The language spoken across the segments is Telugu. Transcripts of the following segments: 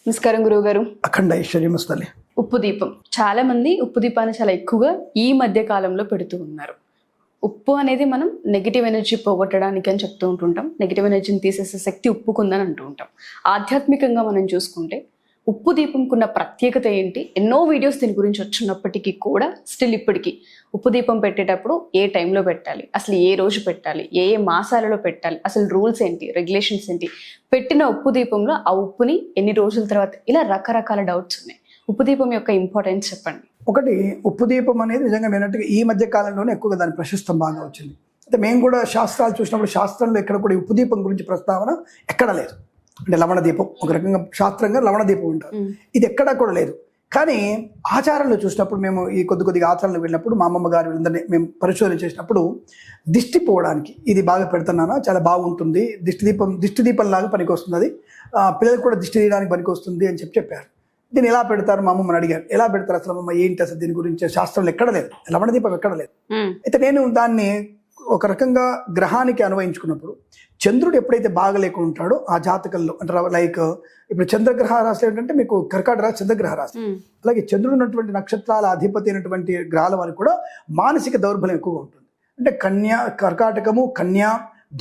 నమస్కారం గురువు గారు. అఖండ ఐశ్వర్యమస్తలే. ఉప్పు దీపం, చాలా మంది ఉప్పు దీపాన్ని చాలా ఎక్కువగా ఈ మధ్య కాలంలో పెడుతూ ఉన్నారు. ఉప్పు అనేది మనం నెగిటివ్ ఎనర్జీ పోగొట్టడానికి అని చెప్తూ ఉంటుంటాం. నెగిటివ్ ఎనర్జీని తీసేసే శక్తి ఉప్పుకుందని అంటూ ఉంటాం. ఆధ్యాత్మికంగా మనం చూసుకుంటే ఉప్పు దీపంకున్న ప్రత్యేకత ఏంటి? ఎన్నో వీడియోస్ దీని గురించి వచ్చినప్పటికీ కూడా స్టిల్ ఇప్పటికీ ఉప్పు దీపం పెట్టేటప్పుడు ఏ టైంలో పెట్టాలి, అసలు ఏ రోజు పెట్టాలి, ఏ ఏ మాసాలలో పెట్టాలి, అసలు రూల్స్ ఏంటి, రెగ్యులేషన్స్ ఏంటి, పెట్టిన ఉప్పు దీపంలో ఆ ఉప్పుని ఎన్ని రోజుల తర్వాత, ఇలా రకరకాల డౌట్స్ ఉన్నాయి. ఉప్పు దీపం యొక్క ఇంపార్టెన్స్ చెప్పండి. ఒకటి, ఉప్పు దీపం అనేది నిజంగా విన్నట్టుగా ఈ మధ్య కాలంలోనే ఎక్కువగా దాని ప్రశస్తం బాగా వచ్చింది. అయితే మేము కూడా శాస్త్రాలు చూసినప్పుడు శాస్త్రంలో ఎక్కడ కూడా ఉప్పు దీపం గురించి ప్రస్తావన ఎక్కడ లేదు. అంటే లవణ దీపం ఒక రకంగా శాస్త్రంగా లవణ దీపం ఉంటారు, ఇది ఎక్కడా కూడా లేదు. కానీ ఆచారంలో చూసినప్పుడు మేము ఈ కొద్దిగా ఆచారాలు వెళ్ళినప్పుడు మా అమ్మమ్మ గారు వీళ్ళందరినీ మేము పరిశోధన చేసినప్పుడు దిష్టి పోవడానికి ఇది బాగా పెడుతున్నానా, చాలా బాగుంటుంది, దిష్టి దీపం లాగా పనికి వస్తుంది, అది పిల్లలకు కూడా దిష్టి తీయడానికి పనికి వస్తుంది అని చెప్పారు. దీన్ని ఎలా పెడతారు మా అమ్మమ్మని అడిగారు. ఎలా పెడతారు అసలు అమ్మమ్మ, ఏంటి అసలు దీని గురించి శాస్త్రంలో ఎక్కడ లేదు, లవణ దీపం ఎక్కడ లేదు. అయితే నేను దాన్ని ఒక రకంగా గ్రహానికి అన్వయించుకున్నప్పుడు చంద్రుడు ఎప్పుడైతే బాగా లేకుండా ఉంటాడో ఆ జాతకంలో, అంటే లైక్ ఇప్పుడు చంద్రగ్రహ రాశి ఏంటంటే మీకు కర్కాటక రాశి చంద్రగ్రహ రాశి, అలాగే చంద్రుడు ఉన్నటువంటి నక్షత్రాల అధిపతి అయినటువంటి గ్రహాల వారికి కూడా మానసిక దౌర్బల్యం ఎక్కువగా ఉంటుంది. అంటే కర్కాటకము, కన్యా,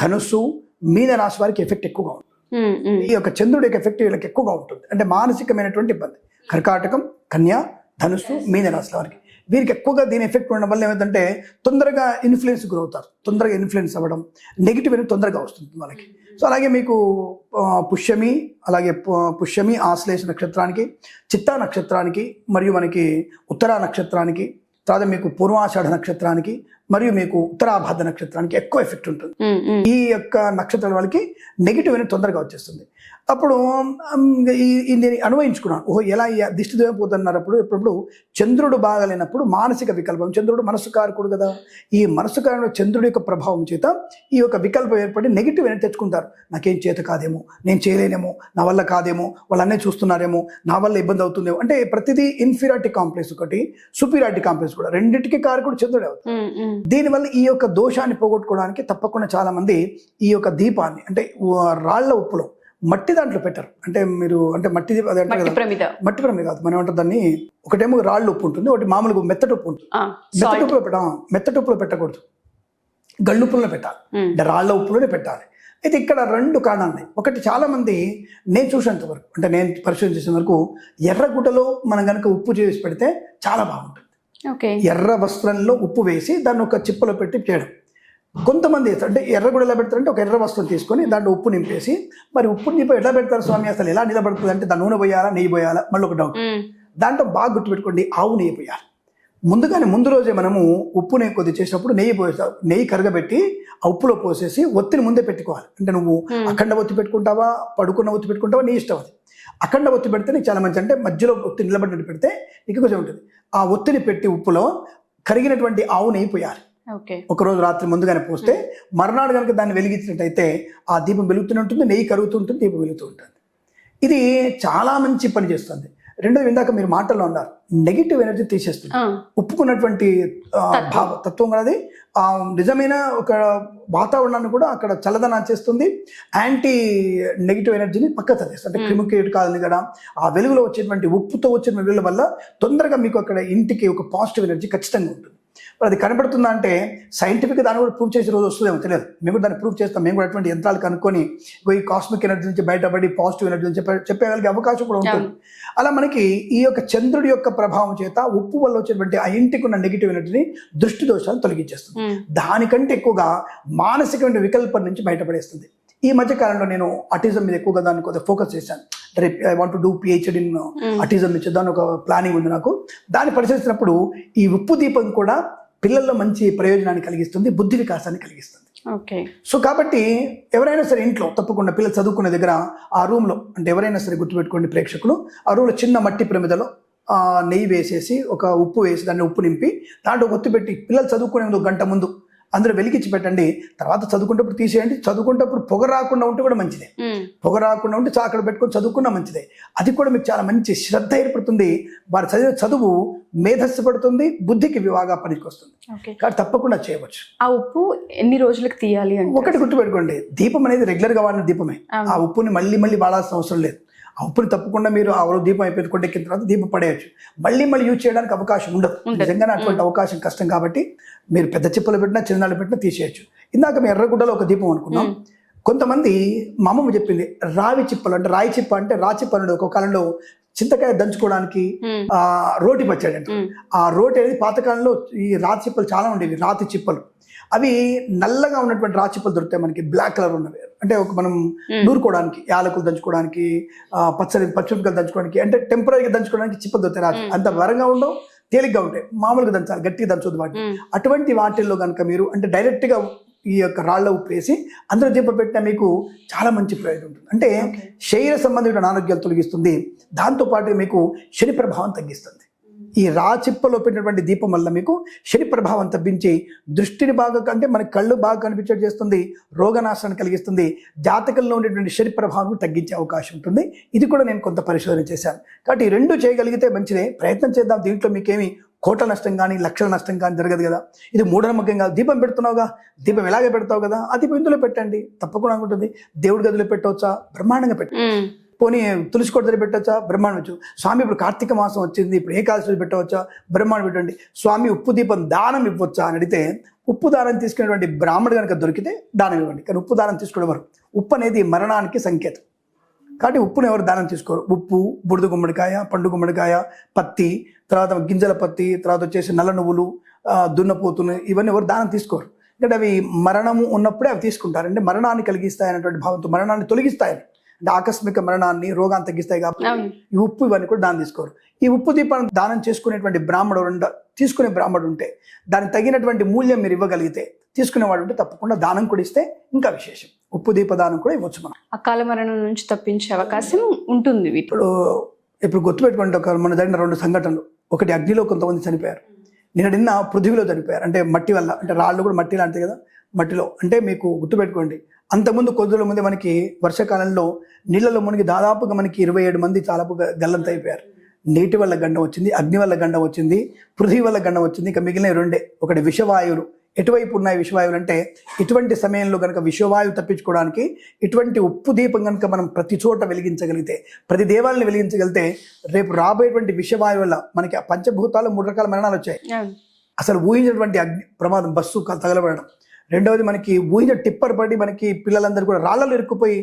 ధనుస్సు, మీన రాశి వారికి ఎఫెక్ట్ ఎక్కువగా ఉంటుంది. ఈ యొక్క చంద్రుడి యొక్క ఎఫెక్ట్ వీళ్ళకి ఎక్కువగా ఉంటుంది. అంటే మానసికమైనటువంటి ఇబ్బంది. కర్కాటకం, కన్యా, ధనుస్సు, మీన రాశి వారికి వీరికి ఎక్కువగా దీని ఎఫెక్ట్ ఉండడం వల్ల ఏమైందంటే తొందరగా ఇన్ఫ్లుయెన్స్ గురవుతారు, తొందరగా ఇన్ఫ్లుయెన్స్ అవ్వడం, నెగిటివ్ అనేది తొందరగా వస్తుంది వాళ్ళకి. సో అలాగే మీకు పుష్యమి ఆశ్లేష నక్షత్రానికి, చిత్తా నక్షత్రానికి, మరియు మనకి ఉత్తరా నక్షత్రానికి, తర్వాత మీకు పూర్వాషాఢ నక్షత్రానికి, మరియు మీకు ఉత్తరాభాద్ర నక్షత్రానికి ఎక్కువ ఎఫెక్ట్ ఉంటుంది. ఈ యొక్క నక్షత్రాల వాళ్ళకి నెగిటివ్ అనేది తొందరగా వచ్చేస్తుంది. అప్పుడు దీన్ని అన్వయించుకున్నాను. ఎలా దిష్టి పోతున్నారు. ఎప్పుడు చంద్రుడు బాగాలేనప్పుడు మానసిక వికల్పం, చంద్రుడు మనస్సు కారకుడు కదా, ఈ మనస్సు కారణంలో చంద్రుడి యొక్క ప్రభావం చేత ఈ యొక్క వికల్పం ఏర్పడి నెగిటివ్ అనేది తెచ్చుకుంటారు. నాకేం చేత కాదేమో, నేను చేయలేనేమో, నా వల్ల కాదేమో, వాళ్ళు అన్నీ చూస్తున్నారేమో, నా వల్ల ఇబ్బంది అవుతుందేమో, అంటే ప్రతిదీ ఇన్ఫీరియారిటీ కాంప్లెక్స్ ఒకటి, సుపీరియారిటీ కాంప్లెక్స్ కూడా, రెండింటికి కారకుడు చంద్రుడే అవుతుంది. దీనివల్ల ఈ యొక్క దోషాన్ని పోగొట్టుకోవడానికి తప్పకుండా చాలా మంది ఈ యొక్క దీపాన్ని, అంటే రాళ్ల ఉప్పులో మట్టి దాంట్లో పెట్టరు. అంటే మీరు అంటే మట్టి ప్రమిద కాదు, మనం ఏమంటారు దాన్ని, ఒకటేమో రాళ్ళు ఉప్పు ఉంటుంది, ఒకటి మామూలుగా మెత్తటి ఉప్పు ఉంటుంది. మెత్తటి ఉప్పులో పెట్టకూడదు, గళ్ళుప్పులో పెట్టాలి, అంటే రాళ్ల ఉప్పులోనే పెట్టాలి. అయితే ఇక్కడ రెండు కారణాలు ఉన్నాయి. ఒకటి, చాలా మంది నేను చూసేంత వరకు, అంటే నేను పరిశోధన చేసిన వరకు, ఎర్రగుడ్డలో మనం కనుక ఉప్పు చేసి పెడితే చాలా బాగుంటుంది. ఎర్ర వస్త్రంలో ఉప్పు వేసి దాన్ని ఒక చిప్పలో పెట్టి చేయడం. కొంతమంది అంటే ఎర్రగుడ్డ ఎలా పెడతారంటే ఒక ఎర్ర వస్త్రం తీసుకొని దాంట్లో ఉప్పు నింపేసి, మరి ఉప్పు నింపి ఎలా పెడతారు స్వామి, అసలు ఎలా నిలబడుతుంది అంటే దాని నూనె పోయాలా, నెయ్యి పోయాలా, మళ్ళీ ఒక డౌట్. దాంట్లో బాగా గుర్తుపెట్టుకోండి, ఆవు నెయ్యి పోయాలి. ముందు రోజే మనము ఉప్పుని కొద్ది చేసినప్పుడు నెయ్యి కరగబెట్టి ఆ ఉప్పులో పోసేసి ఒత్తిని ముందే పెట్టుకోవాలి. అంటే నువ్వు అఖండ ఒత్తి పెట్టుకుంటావా, పడుకున్న ఒత్తి పెట్టుకుంటావా, నీ ఇష్టం అది. అఖండ ఒత్తి పెడితే నీకు చాలా మంచి, అంటే మధ్యలో ఒత్తి నిలబడినట్టు పెడితే నీకు కొంచెం ఉంటుంది. ఆ ఒత్తిని పెట్టి ఉప్పులో కరిగినటువంటి ఆవు నెయ్యి పోయాలి. ఒకరోజు రాత్రి ముందుగానే పోస్తే మర్నాడు కనుక దాన్ని వెలిగించినట్టయితే ఆ దీపం వెలుగుతూనే ఉంటుంది, నెయ్యి కరుగుతుంటుంది, దీపం వెలుగుతూ ఉంటుంది. ఇది చాలా మంచి పని చేస్తుంది. రెండోది, ఇందాక మీరు మాటల్లో ఉన్నారు, నెగిటివ్ ఎనర్జీ తీసేస్తుంది. ఉప్పుకున్నటువంటి తత్వం అనేది ఆ నిజమైన ఒక వాతావరణాన్ని కూడా అక్కడ చల్లదనం చేస్తుంది, యాంటీ నెగిటివ్ ఎనర్జీని పక్క తగ్గిస్తుంది. అంటే క్రిమికీటకాలని కూడా ఆ వెలుగులో వచ్చేటువంటి ఉప్పుతో వచ్చిన వెలుగుల వల్ల తొందరగా మీకు అక్కడ ఇంటికి ఒక పాజిటివ్ ఎనర్జీ ఖచ్చితంగా ఉంటుంది. అది కనబడుతుందా అంటే సైంటిఫిక్ దాన్ని కూడా ప్రూవ్ చేసే రోజు వస్తుందేమో తెలియదు. మేము కూడా దాన్ని ప్రూవ్ చేస్తాం. మేము కూడా అటువంటి యంత్రాలు కనుక్కొని ఈ కాస్మిక్ ఎనర్జీ నుంచి బయటపడి పాజిటివ్ ఎనర్జీ నుంచి చెప్పగలిగే అవకాశం కూడా ఉంటుంది. అలా మనకి ఈ యొక్క చంద్రుడి యొక్క ప్రభావం చేత ఉప్పు వల్ల వచ్చేటువంటి ఆ ఇంటికి ఉన్న నెగిటివ్ ఎనర్జీని, దృష్టి దోషాలు తొలగించేస్తుంది. దానికంటే ఎక్కువగా మానసికమైన వికల్పం నుంచి బయటపడేస్తుంది. ఈ మధ్య కాలంలో నేను అటిజం మీద ఎక్కువగా దాన్ని కొద్దిగా ఫోకస్ చేశాను. I want to do PhD in autism నుంచి దాని ఒక ప్లానింగ్ ఉంది నాకు. దాన్ని పరిశీలించినప్పుడు ఈ ఉప్పు దీపం కూడా పిల్లల్లో మంచి ప్రయోజనాన్ని కలిగిస్తుంది, బుద్ధి వికాసాన్ని కలిగిస్తుంది. సో కాబట్టి ఎవరైనా సరే ఇంట్లో తప్పకుండా పిల్లలు చదువుకునే దగ్గర ఆ రూమ్లో, అంటే ఎవరైనా సరే గుర్తుపెట్టుకోండి ప్రేక్షకులు, ఆ రూమ్లో చిన్న మట్టి ప్రమిదలో నెయ్యి వేసేసి ఒక ఉప్పు వేసి దాన్ని ఉప్పు నింపి దాంట్లో ఒత్తి పెట్టి పిల్లలు చదువుకునే ముందు గంట ముందు అందులో వెలిగించి పెట్టండి. తర్వాత చదువుకుంటప్పుడు తీసేయండి. చదువుకుంటప్పుడు పొగ రాకుండా ఉంటే కూడా మంచిదే, పొగ రాకుండా ఉంటే అక్కడ పెట్టుకొని చదువుకున్నా మంచిదే. అది కూడా మీకు చాలా మంచి శ్రద్ధ ఏర్పడుతుంది. వారు చదివే చదువు మేధస్సు పడుతుంది, బుద్ధికి బాగా పనికి వస్తుంది. కాబట్టి తప్పకుండా చేయవచ్చు. ఆ ఉప్పు ఎన్ని రోజులకు తీయాలి? ఒకటి గుర్తుపెట్టుకోండి, దీపం అనేది రెగ్యులర్గా వాడిన దీపమే. ఆ ఉప్పుని మళ్ళీ వాడాల్సిన అవసరం లేదు. ఆ ఉప్పుని తప్పకుండా మీరు ఆ దీపం అయిపోయి కొండెక్కిన తర్వాత దీపం పడేయచ్చు. మళ్ళీ యూజ్ చేయడానికి అవకాశం ఉండదు. నిజంగానే అటువంటి అవకాశం కష్టం కాబట్టి మీరు పెద్ద చిప్పలు పెట్టినా చిన్నలు పెట్టినా తీసేయచ్చు. ఇందాక మేము ఎర్రగుడ్డలో ఒక దీపం అనుకున్నాం. కొంతమంది మా అమ్మమ్మ చెప్పింది రావి చిప్పలు అంటే రాయి చిప్ప అంటే రాచిప్ప అనేది ఒక కాలంలో చింతకాయ దంచుకోవడానికి రోటి పచ్చడి అంటే ఆ రోటి అనేది పాతకాలంలో ఈ రాతి చిప్పలు చాలా ఉండేవి. రాతి చిప్పలు అవి నల్లగా ఉన్నటువంటి రాతి చిప్పలు దొరుకుతాయి మనకి, బ్లాక్ కలర్ ఉన్నవి. అంటే ఒక మనం నూరుకోవడానికి, యాలకులు దంచుకోవడానికి, పచ్చిమిరపకాయలు దంచుకోవడానికి, అంటే టెంపరీగా దంచుకోవడానికి చిప్పలు దొరుకుతాయి. రాతి అంత వరంగా ఉండవు, తేలిగ్గా ఉంటాయి. మామూలుగా దంచాలి, గట్టిగా దంచొద్దు వాటిని. అటువంటి వాటిల్లో కనుక మీరు అంటే డైరెక్ట్గా ఈ యొక్క రాళ్ళ ఉప్పు వేసి అందులో దీపం పెట్టినా మీకు చాలా మంచి ప్రయోజనం ఉంటుంది. అంటే శరీర సంబంధించిన అనారోగ్యాలు తొలగిస్తుంది, దాంతోపాటు మీకు శని ప్రభావం తగ్గిస్తుంది. ఈ చిప్పలో పెట్టినటువంటి దీపం వల్ల మీకు శని ప్రభావం తగ్గించి దృష్టిని బాగా అంటే మనకి కళ్ళు బాగా కనిపించేట్టు చేస్తుంది, రోగనాశనాన్ని కలిగిస్తుంది, జాతకంలో ఉండేటువంటి శని ప్రభావం తగ్గించే అవకాశం ఉంటుంది. ఇది కూడా నేను కొంత పరిశోధన చేశాను. కాబట్టి ఈ రెండు చేయగలిగితే మంచిదే, ప్రయత్నం చేద్దాం. దీంట్లో మీకేమి కోట్ల నష్టం కానీ లక్షల నష్టం కానీ జరగదు కదా. ఇది మూఢనమ్మకం కాదు. దీపం పెడుతున్నావుగా, దీపం ఎలాగే పెడతావు కదా, ఆ దీపం ఇందులో పెట్టండి, తప్పకుండా ఉంటుంది. దేవుడి గదిలో పెట్టవచ్చా, బ్రహ్మాండంగా పెట్టండి. పోనీ తులసి కొట్టని పెట్టవచ్చా, బ్రహ్మాండం వచ్చు. స్వామి ఇప్పుడు కార్తీక మాసం వచ్చింది, ఇప్పుడు ఏకాదశి పెట్టవచ్చా, బ్రహ్మాండం పెట్టండి. స్వామి ఉప్పు దీపం దానం ఇవ్వచ్చా అని అడిగితే ఉప్పు దానం తీసుకునేటువంటి బ్రాహ్మణుడు కనుక దొరికితే దానం ఇవ్వండి. కానీ ఉప్పు దానం తీసుకునే వారు, ఉప్పు అనేది మరణానికి సంకేతం కాబట్టి ఉప్పును ఎవరు దానం తీసుకోరు. ఉప్పు, బురద గుమ్మడికాయ, పండు గుమ్మడికాయ, పత్తి, తర్వాత గింజల పత్తి, తర్వాత వచ్చేసి నల్ల నువ్వులు, దున్నపోతులు, ఇవన్నీ ఎవరు దానం తీసుకోరు. ఎందుకంటే అవి మరణము ఉన్నప్పుడే అవి తీసుకుంటారు. అంటే మరణాన్ని కలిగిస్తాయనేటువంటి భావంతో, మరణాన్ని తొలగిస్తాయని, అంటే ఆకస్మిక మరణాన్ని, రోగాన్ని తగ్గిస్తాయి కాబట్టి ఈ ఉప్పు ఇవన్నీ కూడా దానం తీసుకోరు. ఈ ఉప్పు దీపాన్ని దానం చేసుకునేటువంటి బ్రాహ్మణుడు, తీసుకునే బ్రాహ్మణుడు ఉంటే దానికి తగినటువంటి మూల్యం మీరు ఇవ్వగలిగితే, తీసుకునేవాడు ఉంటే తప్పకుండా దానం కూడా ఇస్తే ఇంకా విశేషం. ఉప్పు దీపదానం కూడా ఇవ్వచ్చు. మనం అకాల మరణం నుంచి తప్పించే అవకాశం ఉంటుంది. ఇప్పుడు గుర్తుపెట్టుకుంటే మన జరిగిన 2 సంఘటనలు, ఒకటి అగ్నిలో కొంతమంది చనిపోయారు, నిన్న పృథివీలో చనిపోయారు. అంటే మట్టి వల్ల, అంటే రాళ్ళు కూడా మట్టి లాంటిది కదా, మట్టిలో. అంటే మీకు గుర్తుపెట్టుకోండి, అంతకుముందు కొద్ది రోజుల ముందే మనకి వర్షాకాలంలో నీళ్ళలో మునిగి దాదాపుగా మనకి 27 మంది చాలా గల్లంత అయిపోయారు. నీటి వల్ల గండం వచ్చింది, అగ్ని వల్ల గండం వచ్చింది, పృథివీ వల్ల గండం వచ్చింది. ఇక మిగిలిన 2, ఒకటి విషవాయువులు. ఎటువైపు ఉన్నాయి విషవాయువులు అంటే, ఇటువంటి సమయంలో కనుక విషవాయువు తప్పించుకోవడానికి ఇటువంటి ఉప్పు దీపం కనుక మనం ప్రతి చోట వెలిగించగలిగితే, ప్రతి దేవాలని వెలిగించగలిగితే, రేపు రాబోయేటువంటి విషవాయువు వల్ల మనకి ఆ పంచభూతాలు 3 రకాల మరణాలు వచ్చాయి. అసలు ఊహించినటువంటి అగ్ని ప్రమాదం, బస్సు తగలబడడం. రెండవది మనకి ఊహించిన టిప్పర్ పడి మనకి పిల్లలందరూ కూడా రాళ్లలో ఇరుక్కుపోయి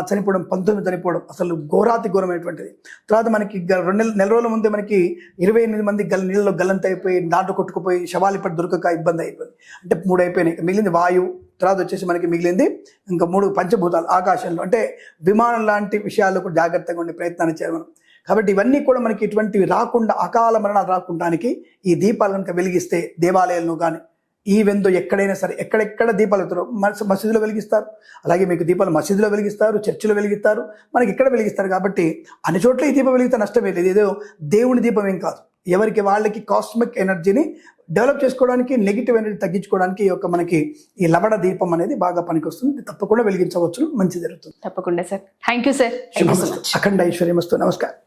చనిపోవడం, 19 చనిపోవడం, అసలు ఘోరాతి ఘోరమైనటువంటిది. తర్వాత మనకి 2 నెల రోజుల ముందే మనకి 28 మంది నీళ్ళలో గల్లంత అయిపోయి, దాంట్లో కొట్టుకుపోయి శవాలు ఇప్పటి దొరకక ఇబ్బంది అయిపోయింది. అంటే 3 అయిపోయినాయి. మిగిలింది వాయువు, తర్వాత వచ్చేసి మనకి మిగిలింది ఇంకా 3 పంచభూతాలు ఆకాశంలో. అంటే విమానం లాంటి విషయాల్లో కూడా జాగ్రత్తగా ఉండే ప్రయత్నాన్ని చేయాలి మనం. కాబట్టి ఇవన్నీ కూడా మనకి ఇటువంటివి రాకుండా, అకాల మరణాలు రాకుండానికి ఈ దీపాలు కనుక వెలిగిస్తే, దేవాలయాలను కానీ ఈవెందో ఎక్కడైనా సరే, ఎక్కడెక్కడ దీపాలు ఎత్తారో మసీదులో వెలిగిస్తారు, అలాగే మీకు దీపాలు మసీదులో వెలిగిస్తారు, చర్చిలో వెలిగిస్తారు, మనకి ఇక్కడ వెలిగిస్తారు. కాబట్టి అన్ని చోట్ల ఈ దీపం వెలిగితే నష్టమే లేదు. ఏదో దేవుని దీపం ఏం కాదు. ఎవరికి వాళ్ళకి కాస్మిక్ ఎనర్జీని డెవలప్ చేసుకోవడానికి, నెగిటివ్ ఎనర్జీ తగ్గించుకోవడానికి మనకి ఈ లవణ దీపం అనేది బాగా పనికొస్తుంది. తప్పకుండా వెలిగించవచ్చు, మంచి జరుగుతుంది. తప్పకుండా సార్. Thank you sir. అఖండ ఐశ్వర్యమస్తు. నమస్కారం.